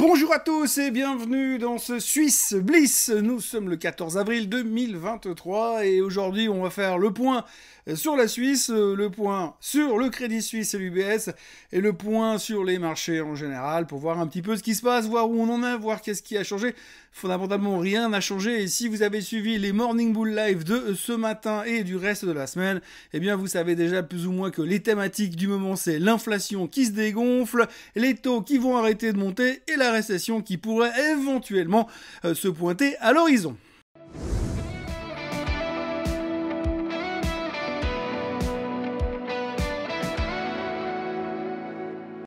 Bonjour à tous et bienvenue dans ce Suisse Bliss. Nous sommes le 14 avril 2023 et aujourd'hui on va faire le point sur la Suisse, le point sur le Crédit Suisse et l'UBS et le point sur les marchés en général pour voir un petit peu ce qui se passe, voir où on en est, voir qu'est-ce qui a changé. Fondamentalement rien n'a changé et si vous avez suivi les Morning Bull Live de ce matin et du reste de la semaine, eh bien vous savez déjà plus ou moins que les thématiques du moment c'est l'inflation qui se dégonfle, les taux qui vont arrêter de monter et la récession qui pourrait éventuellement se pointer à l'horizon.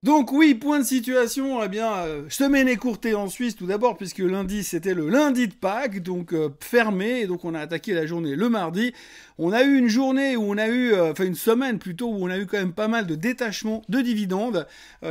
Donc oui, point de situation, eh bien, semaine écourtée en Suisse tout d'abord, puisque lundi c'était le lundi de Pâques, donc fermé, et donc on a attaqué la journée le mardi. On a eu une journée où on a eu, une semaine plutôt, où on a eu quand même pas mal de détachements de dividendes,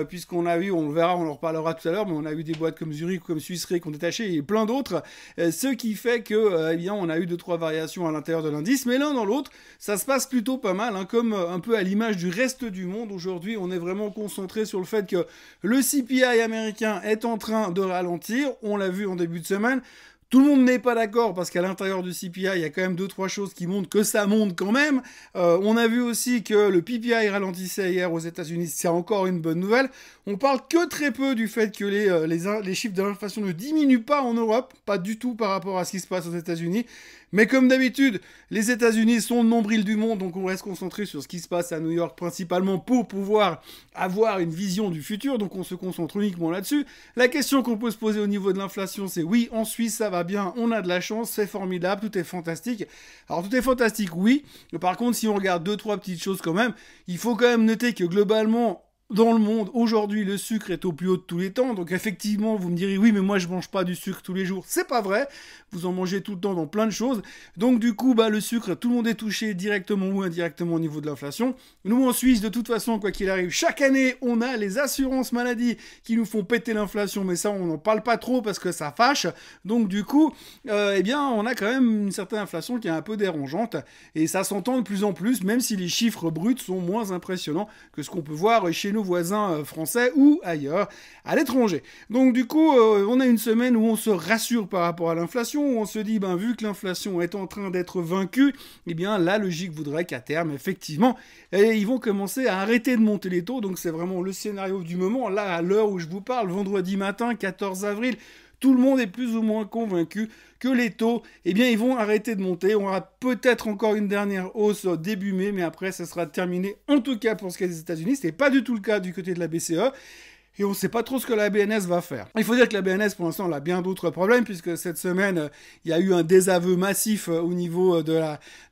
puisqu'on a eu, on le verra, on en reparlera tout à l'heure, mais on a eu des boîtes comme Zurich, comme Swiss Re qui ont détaché, et plein d'autres, ce qui fait que, eh bien, on a eu 2-3 variations à l'intérieur de l'indice, mais l'un dans l'autre, ça se passe plutôt pas mal, hein, comme un peu à l'image du reste du monde. Aujourd'hui, on est vraiment concentré sur le fait que le CPI américain est en train de ralentir, on l'a vu en début de semaine. Tout le monde n'est pas d'accord parce qu'à l'intérieur du CPI, il y a quand même 2-3 choses qui montrent que ça monte quand même. On a vu aussi que le PPI ralentissait hier aux États-Unis, c'est encore une bonne nouvelle. On parle que très peu du fait que les chiffres de l'inflation ne diminuent pas en Europe, pas du tout par rapport à ce qui se passe aux États-Unis. Mais comme d'habitude, les États-Unis sont le nombril du monde, donc on reste concentré sur ce qui se passe à New York principalement pour pouvoir avoir une vision du futur, donc on se concentre uniquement là-dessus. La question qu'on peut se poser au niveau de l'inflation, c'est oui, en Suisse ça va bien, on a de la chance, c'est formidable, tout est fantastique. Alors tout est fantastique, oui, mais par contre si on regarde 2-3 petites choses quand même, il faut quand même noter que globalement, dans le monde, aujourd'hui, le sucre est au plus haut de tous les temps. Donc effectivement, vous me direz, oui, mais moi, je mange pas du sucre tous les jours. C'est pas vrai. Vous en mangez tout le temps dans plein de choses. Donc du coup, le sucre, tout le monde est touché directement ou indirectement au niveau de l'inflation. Nous, en Suisse, de toute façon, quoi qu'il arrive, chaque année, on a les assurances maladie qui nous font péter l'inflation. Mais ça, on n'en parle pas trop parce que ça fâche. Donc du coup, eh bien, on a quand même une certaine inflation qui est un peu dérangeante. Et ça s'entend de plus en plus, même si les chiffres bruts sont moins impressionnants que ce qu'on peut voir chez nos voisins français ou ailleurs, à l'étranger. Donc du coup, on a une semaine où on se rassure par rapport à l'inflation, où on se dit, vu que l'inflation est en train d'être vaincue, eh bien la logique voudrait qu'à terme, effectivement, ils vont commencer à arrêter de monter les taux, donc c'est vraiment le scénario du moment. Là, à l'heure où je vous parle, vendredi matin, 14 avril, tout le monde est plus ou moins convaincu que les taux, eh bien, ils vont arrêter de monter. On aura peut-être encore une dernière hausse début mai, mais après, ça sera terminé. En tout cas, pour ce qui est des États-Unis, ce n'est pas du tout le cas du côté de la BCE. Et on ne sait pas trop ce que la BNS va faire. Il faut dire que la BNS, pour l'instant, elle a bien d'autres problèmes, puisque cette semaine, il y a eu un désaveu massif au niveau de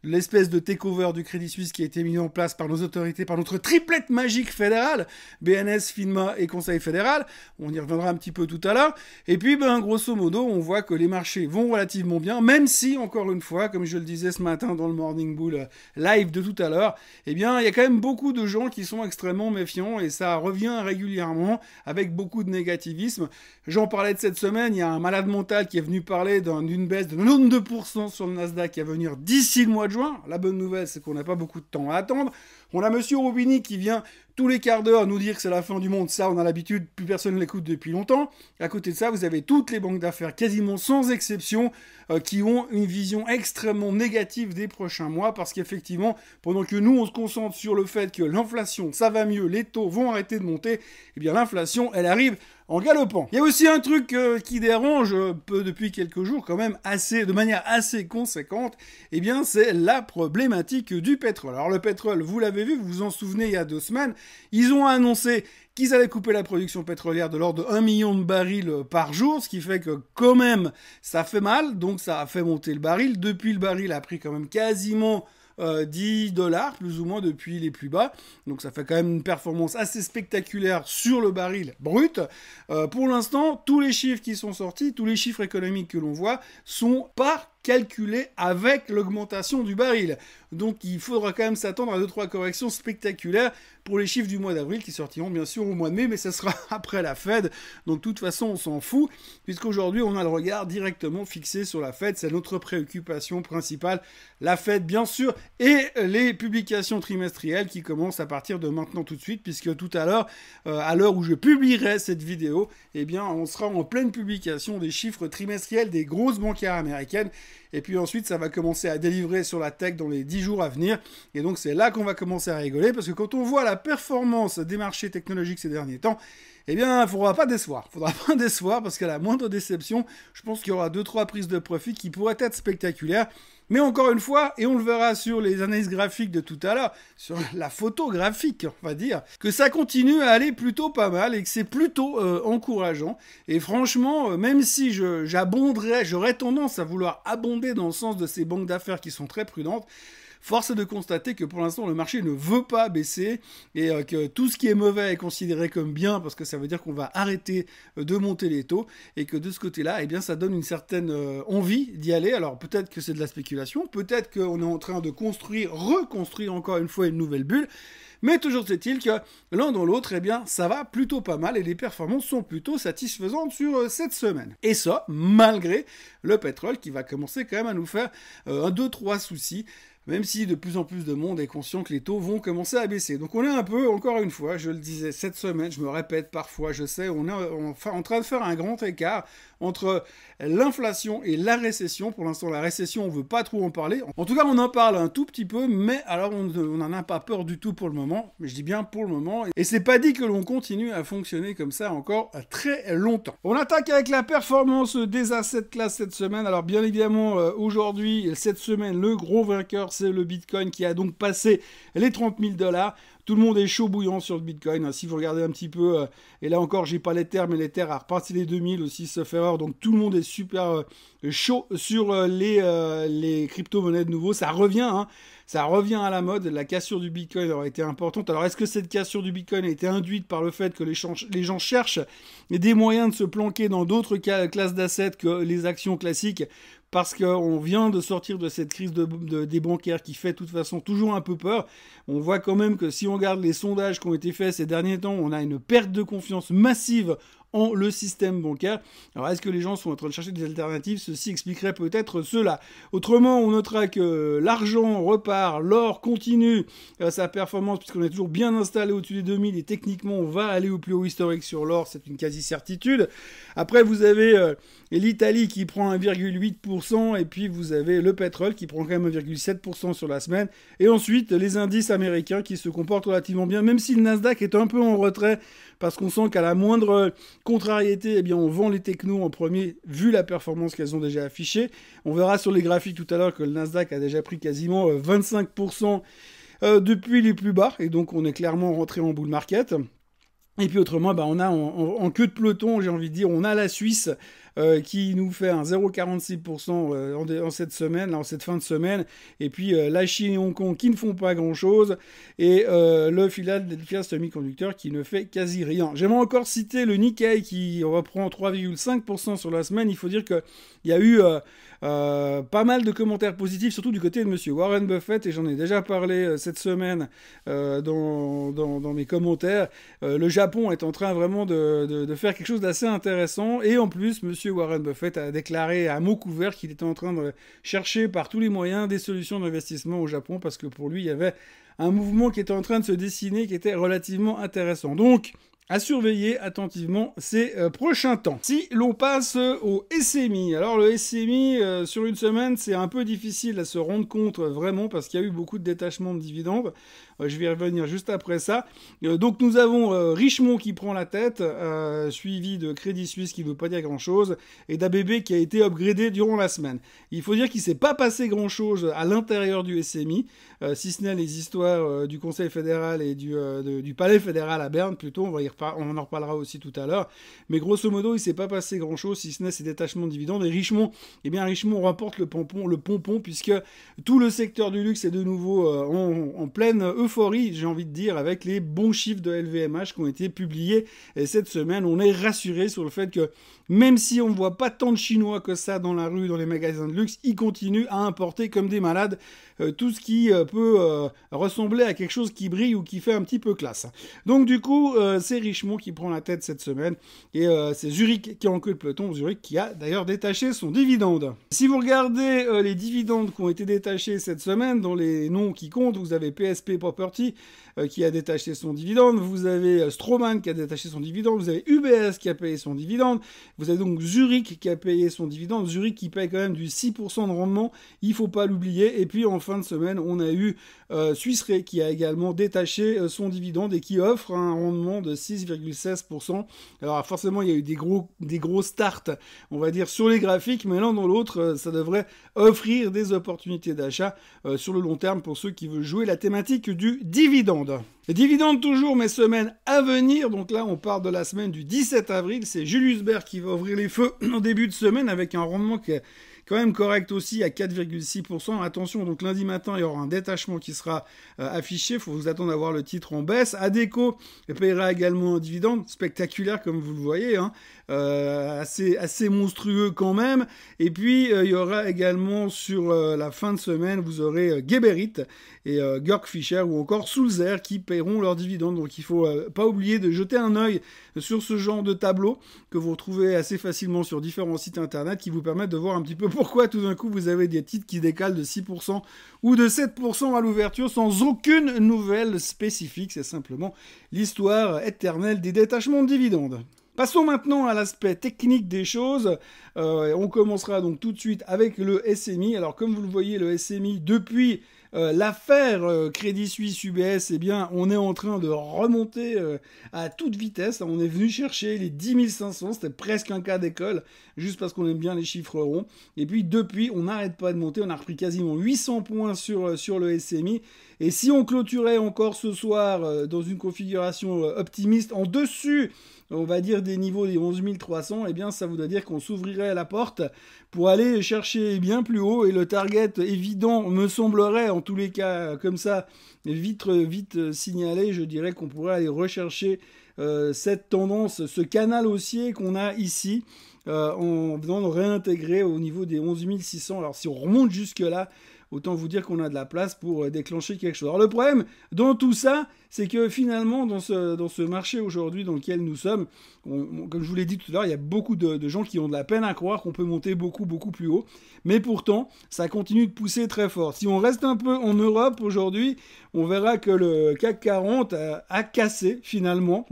l'espèce de takeover du Crédit Suisse qui a été mis en place par nos autorités, par notre triplette magique fédérale, BNS, FINMA et Conseil fédéral. On y reviendra un petit peu tout à l'heure. Et puis, grosso modo, on voit que les marchés vont relativement bien, même si, encore une fois, comme je le disais ce matin dans le Morning Bull live de tout à l'heure, eh bien, il y a quand même beaucoup de gens qui sont extrêmement méfiants, et ça revient régulièrement, avec beaucoup de négativisme. J'en parlais de cette semaine, il y a un malade mental qui est venu parler d'une baisse de 92% sur le Nasdaq qui va venir d'ici le mois de juin. La bonne nouvelle, c'est qu'on n'a pas beaucoup de temps à attendre. On a Monsieur Roubini qui vient tous les quarts d'heure nous dire que c'est la fin du monde. Ça, on a l'habitude, plus personne ne l'écoute depuis longtemps. À côté de ça, vous avez toutes les banques d'affaires, quasiment sans exception, qui ont une vision extrêmement négative des prochains mois, parce qu'effectivement, pendant que nous, on se concentre sur le fait que l'inflation, ça va mieux, les taux vont arrêter de monter, eh bien l'inflation, elle arrive en galopant. Il y a aussi un truc qui dérange depuis quelques jours quand même de manière assez conséquente, eh bien c'est la problématique du pétrole. Alors le pétrole, vous l'avez vu, vous vous en souvenez il y a 2 semaines, ils ont annoncé qu'ils allaient couper la production pétrolière de l'ordre de 1 million de barils par jour, ce qui fait que quand même ça fait mal, donc ça a fait monter le baril. Depuis, le baril a pris quand même quasiment $10 plus ou moins depuis les plus bas, donc ça fait quand même une performance assez spectaculaire sur le baril brut. Pour l'instant, tous les chiffres qui sont sortis, tous les chiffres économiques que l'on voit sont pas calculé avec l'augmentation du baril. Donc il faudra quand même s'attendre à 2-3 corrections spectaculaires pour les chiffres du mois d'avril qui sortiront bien sûr au mois de mai, mais ça sera après la Fed. Donc de toute façon on s'en fout, puisqu'aujourd'hui on a le regard directement fixé sur la Fed, c'est notre préoccupation principale, la Fed bien sûr, et les publications trimestrielles qui commencent à partir de maintenant tout de suite, puisque tout à l'heure, à l'heure où je publierai cette vidéo, eh bien on sera en pleine publication des chiffres trimestriels des grosses bancaires américaines. Et puis ensuite, ça va commencer à délivrer sur la tech dans les 10 jours à venir. Et donc, c'est là qu'on va commencer à rigoler. Parce que quand on voit la performance des marchés technologiques ces derniers temps, eh bien, il ne faudra pas décevoir. Il ne faudra pas décevoir parce qu'à la moindre déception, je pense qu'il y aura 2-3 prises de profit qui pourraient être spectaculaires. Mais encore une fois, et on le verra sur les analyses graphiques de tout à l'heure, sur la photo graphique, on va dire, que ça continue à aller plutôt pas mal et que c'est plutôt encourageant. Et franchement, même si j'aurais tendance à vouloir abonder dans le sens de ces banques d'affaires qui sont très prudentes, force est de constater que pour l'instant, le marché ne veut pas baisser et que tout ce qui est mauvais est considéré comme bien parce que ça veut dire qu'on va arrêter de monter les taux et que de ce côté-là, eh bien, ça donne une certaine envie d'y aller. Alors peut-être que c'est de la spéculation, peut-être qu'on est en train de reconstruire encore une fois une nouvelle bulle. Mais toujours est-il que l'un dans l'autre, eh bien, ça va plutôt pas mal et les performances sont plutôt satisfaisantes sur cette semaine. Et ça, malgré le pétrole qui va commencer quand même à nous faire 2-3 soucis. Même si de plus en plus de monde est conscient que les taux vont commencer à baisser. Donc on est un peu, encore une fois, je le disais cette semaine, je me répète parfois, je sais, on est en train de faire un grand écart entre l'inflation et la récession. Pour l'instant, la récession, on ne veut pas trop en parler. En tout cas, on en parle un tout petit peu, mais alors on n'en a pas peur du tout pour le moment. Mais je dis bien pour le moment. Et c'est pas dit que l'on continue à fonctionner comme ça encore très longtemps. On attaque avec la performance des assets class cette semaine. Alors bien évidemment, aujourd'hui, cette semaine, le gros vainqueur, c'est le Bitcoin qui a donc passé les 30 000 $. Tout le monde est chaud bouillant sur le Bitcoin. Si vous regardez un petit peu, et là encore, j'ai pas l'Ether, mais l'Ether a reparti les 2000 aussi, sauf erreur. Donc tout le monde est super chaud sur les crypto-monnaies de nouveau. Ça revient, hein. Ça revient à la mode. La cassure du Bitcoin aurait été importante. Alors est-ce que cette cassure du Bitcoin a été induite par le fait que les gens cherchent des moyens de se planquer dans d'autres classes d'assets que les actions classiques? Parce qu'on vient de sortir de cette crise des bancaires qui fait de toute façon toujours un peu peur. On voit quand même que si on regarde les sondages qui ont été faits ces derniers temps, on a une perte de confiance massive en le système bancaire. Alors est-ce que les gens sont en train de chercher des alternatives? Ceci expliquerait peut-être cela. Autrement, on notera que l'argent repart, l'or continue sa performance puisqu'on est toujours bien installé au-dessus des 2000 et techniquement on va aller au plus haut historique sur l'or, c'est une quasi-certitude. Après vous avez l'Italie qui prend 1,8% et puis vous avez le pétrole qui prend quand même 1,7% sur la semaine et ensuite les indices américains qui se comportent relativement bien même si le Nasdaq est un peu en retrait parce qu'on sent qu'à la moindre contrariété, eh bien, on vend les technos en premier, vu la performance qu'elles ont déjà affichée. On verra sur les graphiques tout à l'heure que le Nasdaq a déjà pris quasiment 25% depuis les plus bas, et donc on est clairement rentré en bull market. Et puis autrement, on a en queue de peloton, j'ai envie de dire, on a la Suisse qui nous fait un 0,46% en cette semaine, là, en cette fin de semaine, et puis la Chine et Hong Kong qui ne font pas grand-chose, et le Philadelphia Semiconductor qui ne fait quasi rien. J'aimerais encore citer le Nikkei qui reprend 3,5% sur la semaine. Il faut dire qu'il y a eu pas mal de commentaires positifs, surtout du côté de monsieur Warren Buffett, et j'en ai déjà parlé cette semaine dans mes commentaires. Le Japon est en train vraiment de faire quelque chose d'assez intéressant, et en plus, monsieur Warren Buffett a déclaré à mot couvert qu'il était en train de chercher par tous les moyens des solutions d'investissement au Japon, parce que pour lui, il y avait un mouvement qui était en train de se dessiner, qui était relativement intéressant. Donc, à surveiller attentivement ces prochains temps. Si l'on passe au SMI, alors le SMI sur une semaine c'est un peu difficile à se rendre compte vraiment parce qu'il y a eu beaucoup de détachements de dividendes. Je vais y revenir juste après ça. Donc nous avons Richemont qui prend la tête, suivi de Crédit Suisse qui ne veut pas dire grand chose, et d'ABB qui a été upgradé durant la semaine. Il faut dire qu'il ne s'est pas passé grand chose à l'intérieur du SMI, si ce n'est les histoires du Conseil fédéral et du Palais fédéral à Berne plutôt, on en reparlera aussi tout à l'heure, mais grosso modo il ne s'est pas passé grand chose si ce n'est ces détachements de dividendes, et Richemont, Richemont remporte le pompon puisque tout le secteur du luxe est de nouveau en pleine euphorie, j'ai envie de dire, avec les bons chiffres de LVMH qui ont été publiés cette semaine. On est rassuré sur le fait que même si on ne voit pas tant de Chinois que ça dans la rue, dans les magasins de luxe, ils continuent à importer comme des malades tout ce qui peut ressembler à quelque chose qui brille ou qui fait un petit peu classe. Donc du coup, c'est Richemont qui prend la tête cette semaine et c'est Zurich qui est en queue de peloton. Zurich qui a d'ailleurs détaché son dividende. Si vous regardez les dividendes qui ont été détachés cette semaine, dans les noms qui comptent, vous avez PSP Property qui a détaché son dividende, vous avez Straumann qui a détaché son dividende, vous avez UBS qui a payé son dividende, vous avez donc Zurich qui a payé son dividende, Zurich qui paye quand même du 6% de rendement, il faut pas l'oublier, et puis en fin de semaine, on a eu Swiss Re qui a également détaché son dividende et qui offre un rendement de 6,16%. Alors forcément, il y a eu des gros starts, on va dire, sur les graphiques, mais l'un dans l'autre, ça devrait offrir des opportunités d'achat sur le long terme pour ceux qui veulent jouer la thématique du dividende. Les dividendes toujours, mes semaines à venir. Donc là, on part de la semaine du 17 avril. C'est Julius Baer qui va ouvrir les feux en début de semaine avec un rendement qui est quand même correct aussi à 4,6%. Attention, donc lundi matin, il y aura un détachement qui sera affiché. Il faut vous attendre à voir le titre en baisse. Adecco paiera également un dividende spectaculaire, comme vous le voyez, hein. Assez monstrueux quand même. Et puis, il y aura également sur la fin de semaine, vous aurez Geberit et Georg Fischer ou encore Sulzer qui paieront leurs dividendes. Donc, il faut pas oublier de jeter un œil sur ce genre de tableau que vous retrouvez assez facilement sur différents sites internet qui vous permettent de voir un petit peu pourquoi tout d'un coup vous avez des titres qui décalent de 6% ou de 7% à l'ouverture sans aucune nouvelle spécifique. C'est simplement l'histoire éternelle des détachements de dividendes. Passons maintenant à l'aspect technique des choses. On commencera donc tout de suite avec le SMI. Alors comme vous le voyez, le SMI, depuis l'affaire Crédit Suisse UBS, eh bien, on est en train de remonter à toute vitesse. On est venu chercher les 10 500, c'était presque un cas d'école, juste parce qu'on aime bien les chiffres ronds. Et puis depuis, on n'arrête pas de monter. On a repris quasiment 800 points sur le SMI. Et si on clôturait encore ce soir dans une configuration optimiste en dessus, on va dire des niveaux des 11 300, eh bien ça voudrait dire qu'on s'ouvrirait la porte pour aller chercher bien plus haut, et le target évident me semblerait, en tous les cas comme ça, vite signalé, je dirais qu'on pourrait aller rechercher cette tendance, ce canal haussier qu'on a ici, en venant de réintégrer au niveau des 11 600. Alors si on remonte jusque là, autant vous dire qu'on a de la place pour déclencher quelque chose. Alors le problème dans tout ça, c'est que finalement, dans ce marché aujourd'hui dans lequel nous sommes, comme je vous l'ai dit tout à l'heure, il y a beaucoup de gens qui ont de la peine à croire qu'on peut monter beaucoup plus haut. Mais pourtant, ça continue de pousser très fort. Si on reste un peu en Europe aujourd'hui, on verra que le CAC 40 a cassé finalement.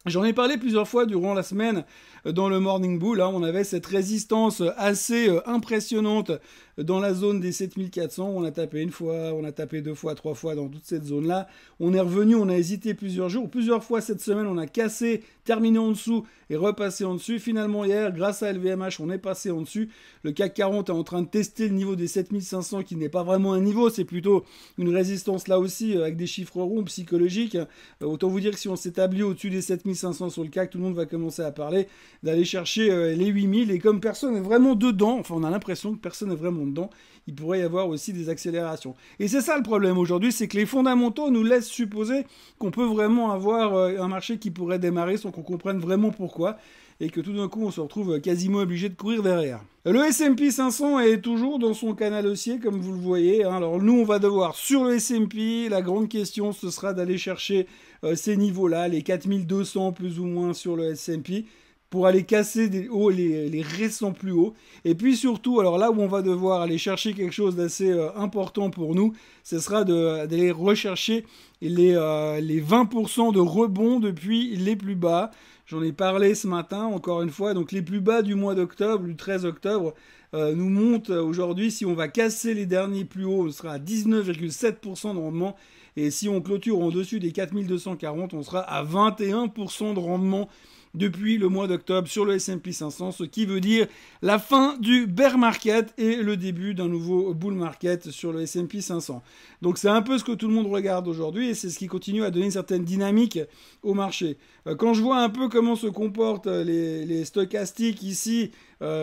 J'en ai parlé plusieurs fois durant la semaine dans le Morning Bull. Hein, on avait cette résistance assez impressionnante dans la zone des 7400. On a tapé une fois, on a tapé 2 fois, 3 fois dans toute cette zone-là. On est revenu, on a hésité plusieurs jours. Plusieurs fois cette semaine, on a cassé, terminé en dessous et repassé en dessus. Finalement, hier, grâce à LVMH, on est passé en dessus. Le CAC 40 est en train de tester le niveau des 7500 qui n'est pas vraiment un niveau. C'est plutôt une résistance là aussi avec des chiffres ronds psychologiques. Autant vous dire que si on s'établit au-dessus des 7500 sur le CAC, tout le monde va commencer à parler d'aller chercher les 8000. Et comme personne n'est vraiment dedans, enfin on a l'impression que personne n'est vraiment dedans, il pourrait y avoir aussi des accélérations. Et c'est ça le problème aujourd'hui, c'est que les fondamentaux nous laissent supposer qu'on peut vraiment avoir un marché qui pourrait démarrer sans qu'on comprenne vraiment pourquoi, et que tout d'un coup on se retrouve quasiment obligé de courir derrière. Le S&P 500 est toujours dans son canal haussier, comme vous le voyez. Hein. Alors nous, on va devoir, sur le S&P, la grande question, ce sera d'aller chercher ces niveaux-là, les 4200 plus ou moins sur le S&P, pour aller casser des hauts, les récents plus hauts. Et puis surtout, alors là où on va devoir aller chercher quelque chose d'assez important pour nous, ce sera d'aller rechercher les 20% de rebond depuis les plus bas. J'en ai parlé ce matin, encore une fois. Donc les plus bas du mois d'octobre, du 13 octobre, nous montent aujourd'hui. Si on va casser les derniers plus hauts, on sera à 19,7% de rendement. Et si on clôture en dessus des 4240, on sera à 21% de rendement depuis le mois d'octobre sur le S&P 500, ce qui veut dire la fin du bear market et le début d'un nouveau bull market sur le S&P 500. Donc c'est un peu ce que tout le monde regarde aujourd'hui et c'est ce qui continue à donner une certaine dynamique au marché. Quand je vois un peu comment se comportent les stochastiques ici,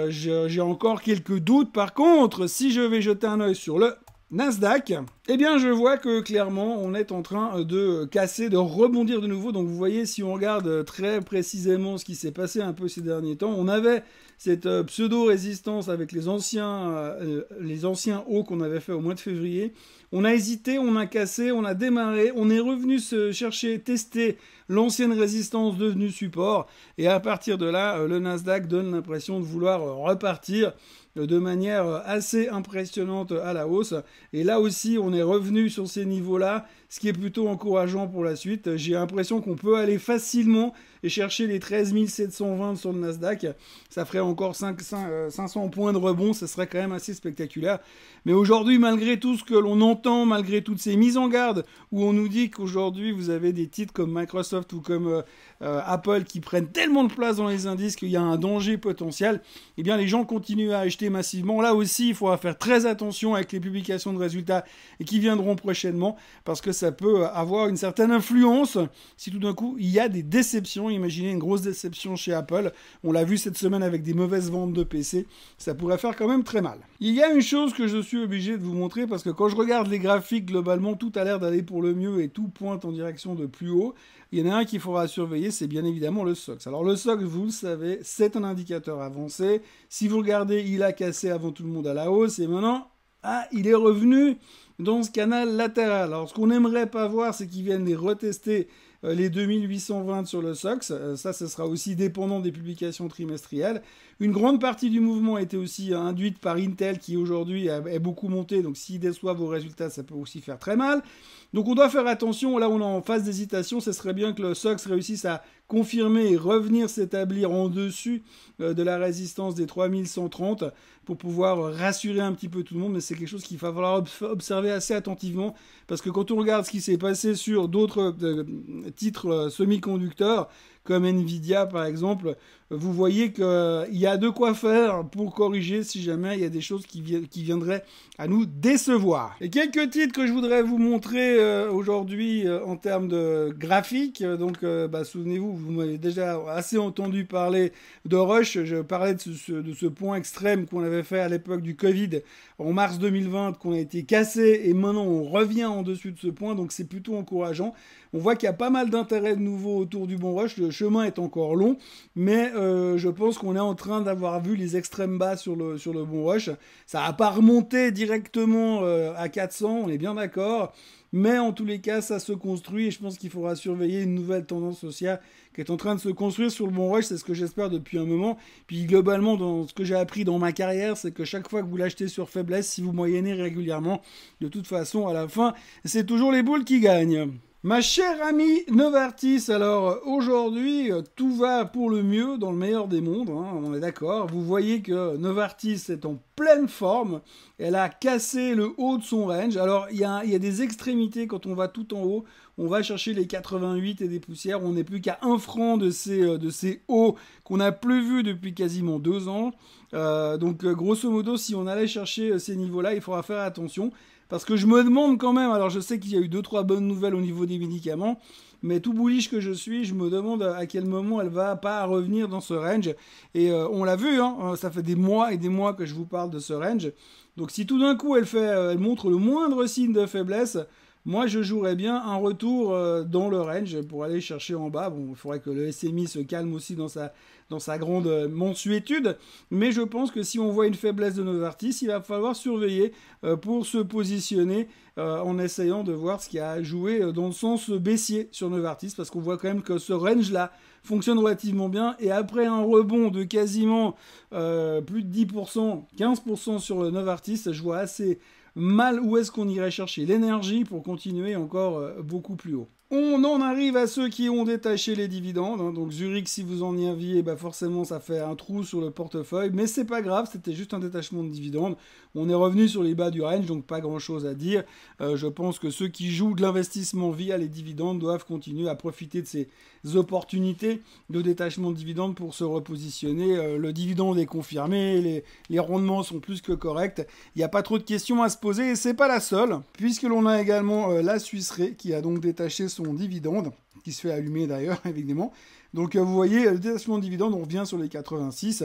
j'ai encore quelques doutes. Par contre, si je vais jeter un œil sur le Nasdaq, Eh bien, je vois que clairement, on est en train de casser, de rebondir de nouveau. Donc, vous voyez, si on regarde très précisément ce qui s'est passé un peu ces derniers temps, on avait cette pseudo-résistance avec les anciens hauts qu'on avait fait au mois de février. On a hésité, on a cassé, on a démarré, on est revenu se chercher, tester l'ancienne résistance devenue support. Et à partir de là, le Nasdaq donne l'impression de vouloir repartir de manière assez impressionnante à la hausse. Et là aussi, on est revenu sur ces niveaux-là, ce qui est plutôt encourageant pour la suite. J'ai l'impression qu'on peut aller facilement et chercher les 13 720 sur le Nasdaq. Ça ferait encore 500 points de rebond, ça serait quand même assez spectaculaire. Mais aujourd'hui, malgré tout ce que l'on entend, malgré toutes ces mises en garde, où on nous dit qu'aujourd'hui, vous avez des titres comme Microsoft ou comme Apple qui prennent tellement de place dans les indices qu'il y a un danger potentiel, eh bien les gens continuent à acheter massivement. Là aussi, il faudra faire très attention avec les publications de résultats et qui viendront prochainement, parce que ça peut avoir une certaine influence si tout d'un coup il y a des déceptions. Imaginez une grosse déception chez Apple, on l'a vu cette semaine avec des mauvaises ventes de PC, ça pourrait faire quand même très mal. Il y a une chose que je suis obligé de vous montrer, parce que quand je regarde les graphiques, globalement tout a l'air d'aller pour le mieux et tout pointe en direction de plus haut. Il y en a un qu'il faudra surveiller, c'est bien évidemment le SOX. Alors le SOX, vous le savez, c'est un indicateur avancé. Si vous regardez, il a cassé avant tout le monde à la hausse et maintenant, il est revenu dans ce canal latéral. Alors ce qu'on n'aimerait pas voir, c'est qu'ils viennent les retester les 2820 sur le SOX. Ça, ce sera aussi dépendant des publications trimestrielles. Une grande partie du mouvement a été aussi induite par Intel qui aujourd'hui est beaucoup monté. Donc s'il déçoit vos résultats, ça peut aussi faire très mal. Donc on doit faire attention. Là, on est en phase d'hésitation. Ce serait bien que le SOX réussisse à confirmer et revenir s'établir en dessus de la résistance des 3130 pour pouvoir rassurer un petit peu tout le monde. Mais c'est quelque chose qu'il va falloir observer assez attentivement, parce que quand on regarde ce qui s'est passé sur d'autres titres semi-conducteurs, comme Nvidia par exemple, vous voyez qu'il y a de quoi faire pour corriger si jamais il y a des choses qui viendraient à nous décevoir. Et quelques titres que je voudrais vous montrer aujourd'hui en termes de graphique. Donc souvenez-vous, vous m'avez déjà assez entendu parler de Rush. Je parlais de ce point extrême qu'on avait fait à l'époque du Covid en mars 2020, qu'on a été cassé, et maintenant on revient en dessus de ce point, donc c'est plutôt encourageant. On voit qu'il y a pas mal d'intérêt de nouveau autour du bon Rush. Le chemin est encore long, mais je pense qu'on est en train d'avoir vu les extrêmes bas sur le bon Rush. Ça n'a pas remonté directement à 400, on est bien d'accord. Mais en tous les cas, ça se construit et je pense qu'il faudra surveiller une nouvelle tendance haussière qui est en train de se construire sur le bon rush. C'est ce que j'espère depuis un moment. Puis globalement, dans ce que j'ai appris dans ma carrière, c'est que chaque fois que vous l'achetez sur faiblesse, si vous moyennez régulièrement, de toute façon, à la fin, c'est toujours les boules qui gagnent. Ma chère amie Novartis, alors aujourd'hui tout va pour le mieux dans le meilleur des mondes, on est d'accord. Vous voyez que Novartis est en pleine forme, elle a cassé le haut de son range. Alors il y a des extrémités quand on va tout en haut, on va chercher les 88 et des poussières, on n'est plus qu'à 1 franc de ces hauts qu'on n'a plus vus depuis quasiment 2 ans. Donc grosso modo, si on allait chercher ces niveaux-là, il faudra faire attention. Parce que je me demande quand même, alors je sais qu'il y a eu 2-3 bonnes nouvelles au niveau des médicaments, mais tout bullish que je suis, je me demande à quel moment elle va pas revenir dans ce range. Et on l'a vu, ça fait des mois et des mois que je vous parle de ce range. Donc si tout d'un coup elle montre le moindre signe de faiblesse, moi je jouerais bien un retour dans le range pour aller chercher en bas. Bon, il faudrait que le SMI se calme aussi dans sa grande mansuétude, mais je pense que si on voit une faiblesse de Novartis, il va falloir surveiller pour se positionner en essayant de voir ce qui a joué dans le sens baissier sur Novartis, parce qu'on voit quand même que ce range-là fonctionne relativement bien, et après un rebond de quasiment plus de 10%, 15% sur Novartis, je vois assez mal où est-ce qu'on irait chercher l'énergie pour continuer encore beaucoup plus haut. On en arrive à ceux qui ont détaché les dividendes. Donc Zurich, si vous en y aviez, forcément ça fait un trou sur le portefeuille. Mais c'est pas grave, c'était juste un détachement de dividendes. On est revenu sur les bas du range, donc pas grand chose à dire. Je pense que ceux qui jouent de l'investissement via les dividendes doivent continuer à profiter de ces opportunités de détachement de dividendes pour se repositionner. Le dividende est confirmé, les rendements sont plus que corrects. Il n'y a pas trop de questions à se poser, et c'est pas la seule, puisque l'on a également la Suisse Re qui a donc détaché son dividende, qui se fait allumer d'ailleurs, évidemment. Donc vous voyez, le détachement de dividendes, on revient sur les 86.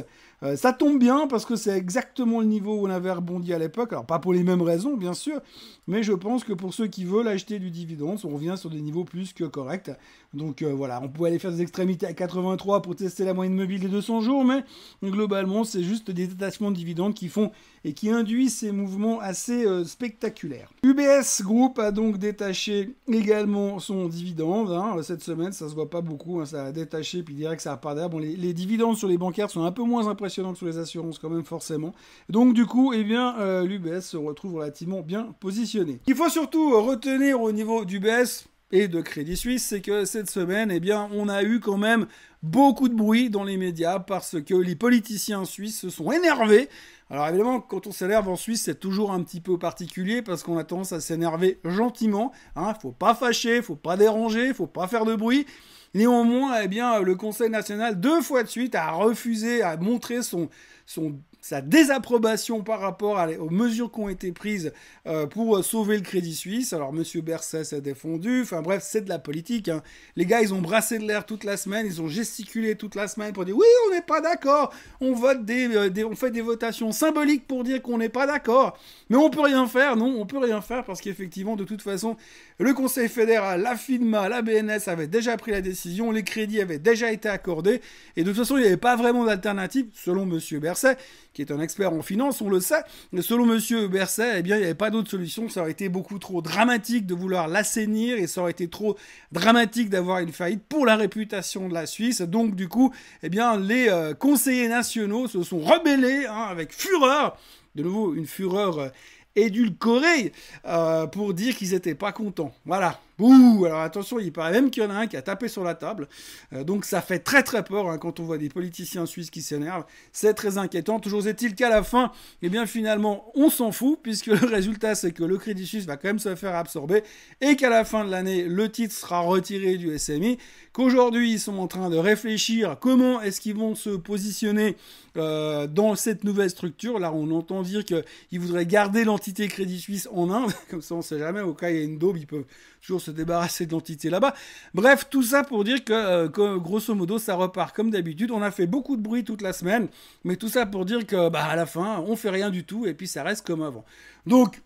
Ça tombe bien parce que c'est exactement le niveau où on avait rebondi à l'époque. Alors pas pour les mêmes raisons, bien sûr, mais je pense que pour ceux qui veulent acheter du dividende, on revient sur des niveaux plus que corrects. Donc voilà, on pouvait aller faire des extrémités à 83 pour tester la moyenne mobile des 200 jours, mais globalement, c'est juste des détachements de dividendes qui font et qui induisent ces mouvements assez spectaculaires. UBS Group a donc détaché également son dividende. Hein. Cette semaine, ça se voit pas beaucoup, hein, ça a détaché, puis direct ça repart derrière. Bon, les dividendes sur les bancaires sont un peu moins impressionnants que sur les assurances quand même, forcément. Donc du coup, eh bien, l'UBS se retrouve relativement bien positionné. Il faut surtout retenir au niveau d'UBS et de Crédit Suisse, c'est que cette semaine, eh bien, on a eu quand même beaucoup de bruit dans les médias parce que les politiciens suisses se sont énervés. Alors évidemment, quand on s'énerve en Suisse, c'est toujours un petit peu particulier parce qu'on a tendance à s'énerver gentiment. Hein, faut pas fâcher, faut pas déranger, faut pas faire de bruit. Néanmoins, eh bien, le Conseil national, 2 fois de suite, a refusé, a montré sa désapprobation par rapport aux mesures qui ont été prises pour sauver le Crédit Suisse. Alors, M. Berset s'est défendu. Enfin bref, c'est de la politique. Hein. Les gars, ils ont brassé de l'air toute la semaine. Ils ont gesticulé toute la semaine pour dire « Oui, on n'est pas d'accord. On fait des votations symboliques pour dire qu'on n'est pas d'accord. Mais on peut rien faire. » Non, on peut rien faire parce qu'effectivement, de toute façon, le Conseil fédéral, la FINMA, la BNS avaient déjà pris la décision. Les crédits avaient déjà été accordés. Et de toute façon, il n'y avait pas vraiment d'alternative, selon M. Berset, qui est un expert en finance, on le sait. Mais selon M. Berset, eh bien, il n'y avait pas d'autre solution. Ça aurait été beaucoup trop dramatique de vouloir l'assainir et ça aurait été trop dramatique d'avoir une faillite pour la réputation de la Suisse. Donc, du coup, eh bien, les conseillers nationaux se sont rebellés avec fureur. De nouveau, une fureur édulcorée pour dire qu'ils n'étaient pas contents. Voilà. Ouh, alors attention, il paraît même qu'il y en a un qui a tapé sur la table. Donc ça fait très très peur quand on voit des politiciens suisses qui s'énervent. C'est très inquiétant. Toujours est-il qu'à la fin, eh bien finalement, on s'en fout puisque le résultat c'est que le Crédit Suisse va quand même se faire absorber et qu'à la fin de l'année, le titre sera retiré du SMI. Qu'aujourd'hui, ils sont en train de réfléchir comment est-ce qu'ils vont se positionner dans cette nouvelle structure. Là, on entend dire qu'ils voudraient garder l'entité Crédit Suisse en Inde. Comme ça, on ne sait jamais. Au cas où il y a une daube, ils peuvent toujours se débarrasser de l'entité là-bas. Bref, tout ça pour dire que grosso modo, ça repart comme d'habitude. On a fait beaucoup de bruit toute la semaine, mais tout ça pour dire que à la fin, on fait rien du tout et puis ça reste comme avant. Donc,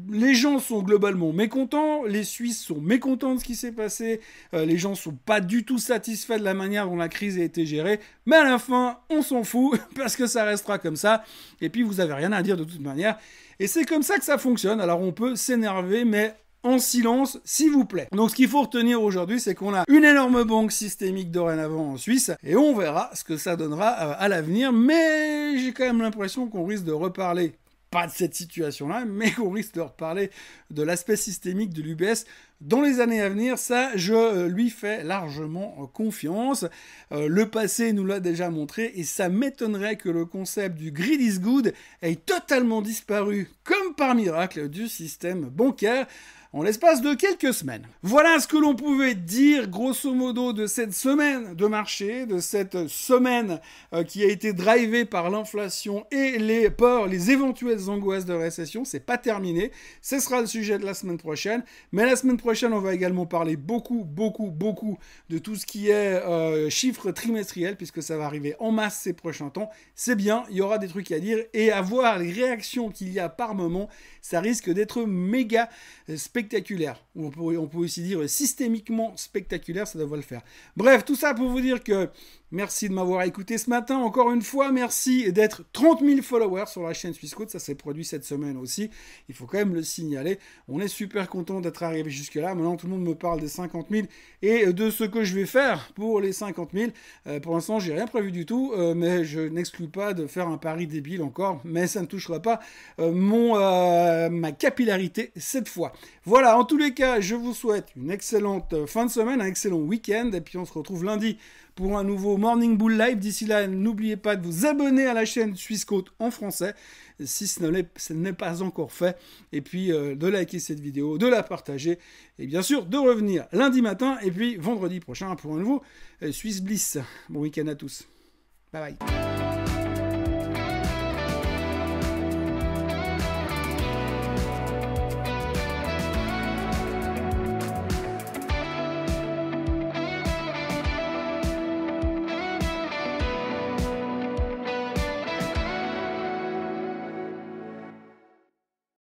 les gens sont globalement mécontents, les Suisses sont mécontents de ce qui s'est passé, les gens sont pas du tout satisfaits de la manière dont la crise a été gérée, mais à la fin, on s'en fout, parce que ça restera comme ça, et puis vous avez rien à dire de toute manière, et c'est comme ça que ça fonctionne. Alors on peut s'énerver, mais en silence, s'il vous plaît. Donc ce qu'il faut retenir aujourd'hui, c'est qu'on a une énorme banque systémique dorénavant en Suisse, et on verra ce que ça donnera à l'avenir, mais j'ai quand même l'impression qu'on risque de reparler pas de cette situation-là, mais qu'on risque de reparler de l'aspect systémique de l'UBS dans les années à venir. Ça, je lui fais largement confiance. Le passé nous l'a déjà montré, et ça m'étonnerait que le concept du greed is good ait totalement disparu, comme par miracle, du système bancaire en l'espace de quelques semaines. Voilà ce que l'on pouvait dire grosso modo de cette semaine de marché, de cette semaine qui a été drivée par l'inflation et les peurs, les éventuelles angoisses de récession. C'est pas terminé, ce sera le sujet de la semaine prochaine, mais la semaine prochaine on va également parler beaucoup de tout ce qui est chiffres trimestriels, puisque ça va arriver en masse ces prochains temps. C'est bien, il y aura des trucs à dire, et à voir les réactions qu'il y a par moment, ça risque d'être méga spectaculaire. On peut aussi dire systémiquement spectaculaire, ça devrait le faire. Bref, tout ça pour vous dire que merci de m'avoir écouté ce matin. Encore une fois, merci d'être 30 000 followers sur la chaîne Swissquote. Ça s'est produit cette semaine aussi. Il faut quand même le signaler. On est super content d'être arrivé jusque-là. Maintenant, tout le monde me parle des 50 000 et de ce que je vais faire pour les 50 000. Pour l'instant, j'ai rien prévu du tout, mais je n'exclus pas de faire un pari débile encore. Mais ça ne touchera pas ma capillarité cette fois. Voilà, en tous les cas, je vous souhaite une excellente fin de semaine, un excellent week-end. Et puis, on se retrouve lundi pour un nouveau Morning Bull Live. D'ici là, n'oubliez pas de vous abonner à la chaîne Swissquote en français, si ce n'est pas encore fait. Et puis, de liker cette vidéo, de la partager. Et bien sûr, de revenir lundi matin et puis vendredi prochain pour un nouveau Swiss Bliss. Bon week-end à tous. Bye bye.